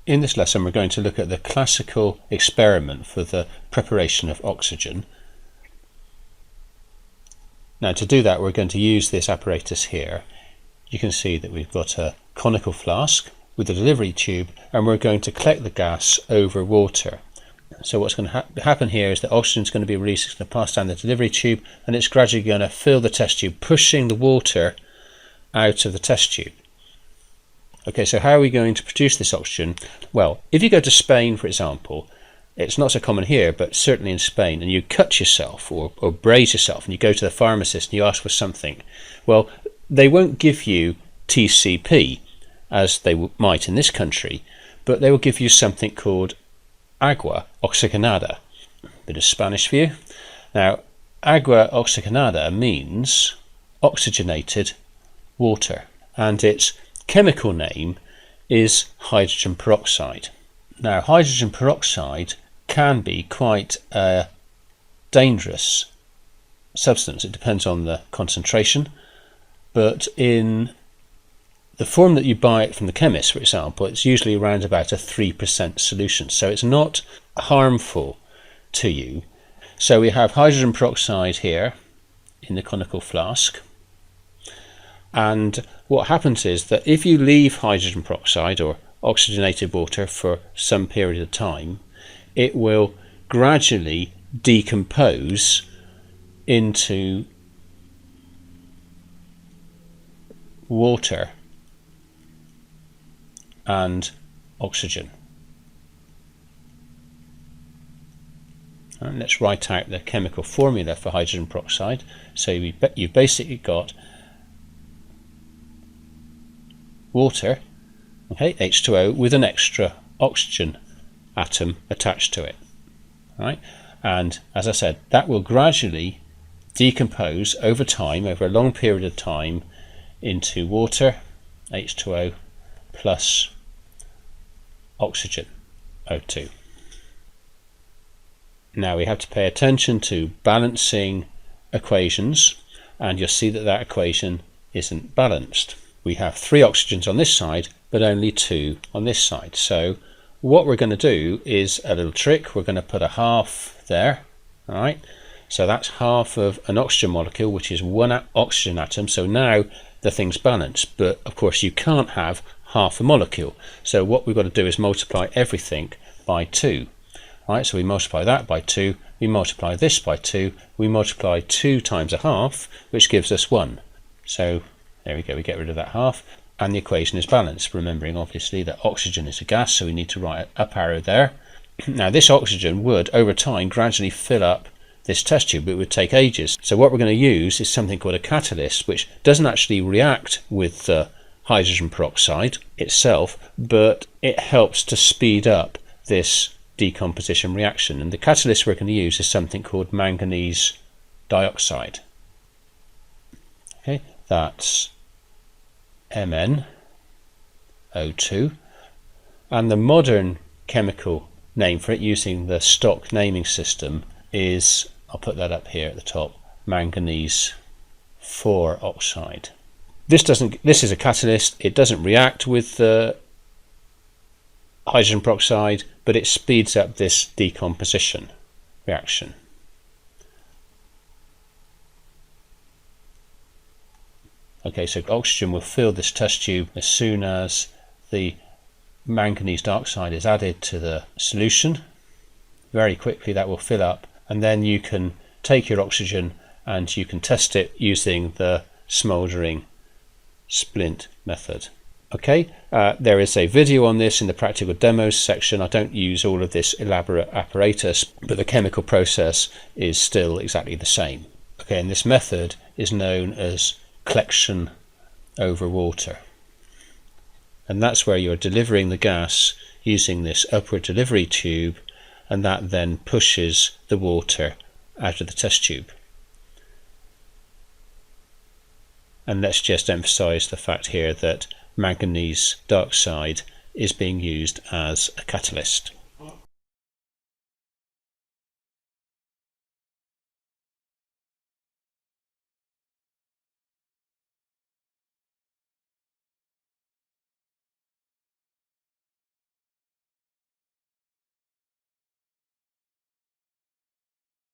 In this lesson we're going to look at the classical experiment for the preparation of oxygen. Now to do that we're going to use this apparatus here. You can see that we've got a conical flask with a delivery tube and we're going to collect the gas over water. So what's going to happen here is that oxygen is going to be released, it's going to pass down the delivery tube and it's gradually going to fill the test tube, pushing the water out of the test tube. Okay, so how are we going to produce this oxygen? Well, if you go to Spain, for example, it's not so common here, but certainly in Spain, and you cut yourself or braise yourself and you go to the pharmacist and you ask for something, well, they won't give you TCP, as they might in this country, but they will give you something called agua oxigenada. A bit of Spanish for you. Now, agua oxigenada means oxygenated water, and its chemical name is hydrogen peroxide. Now, hydrogen peroxide can be quite a dangerous substance. It depends on the concentration, but in the form that you buy it from the chemist, for example, it's usually around about a 3% solution, so it's not harmful to you. So we have hydrogen peroxide here in the conical flask, and what happens is that if you leave hydrogen peroxide or oxygenated water for some period of time, it will gradually decompose into water and oxygen. And let's write out the chemical formula for hydrogen peroxide. So you've basically got water, okay, H2O, with an extra oxygen atom attached to it. Right? And as I said, that will gradually decompose over time, over a long period of time, into water, H2O, plus oxygen, O2. Now we have to pay attention to balancing equations, and you'll see that that equation isn't balanced. We have 3 oxygens on this side, but only 2 on this side. So what we're going to do is a little trick. We're going to put a half there. All right. So that's half of an oxygen molecule, which is 1 oxygen atom. So now the thing's balanced. But of course you can't have half a molecule. So what we've got to do is multiply everything by 2. All right. So we multiply that by 2. We multiply this by 2. We multiply 2 times a half, which gives us 1. So there we go, we get rid of that half, and the equation is balanced, remembering obviously that oxygen is a gas, so we need to write an up arrow there. Now this oxygen would, over time, gradually fill up this test tube, but it would take ages. So what we're going to use is something called a catalyst, which doesn't actually react with the hydrogen peroxide itself, but it helps to speed up this decomposition reaction. And the catalyst we're going to use is something called manganese dioxide. Okay, that's MnO2, and the modern chemical name for it, using the stock naming system, is, I'll put that up here at the top, manganese 4 oxide. This is a catalyst. It doesn't react with the hydrogen peroxide, but it speeds up this decomposition reaction. Okay, so oxygen will fill this test tube as soon as the manganese dioxide is added to the solution. Very quickly that will fill up, and then you can take your oxygen and you can test it using the smouldering splint method. Okay, there is a video on this in the practical demos section. I don't use all of this elaborate apparatus, but the chemical process is still exactly the same. Okay, and this method is known as collection over water, and that's where you're delivering the gas using this upward delivery tube, and that then pushes the water out of the test tube. And let's just emphasize the fact here that manganese dioxide is being used as a catalyst.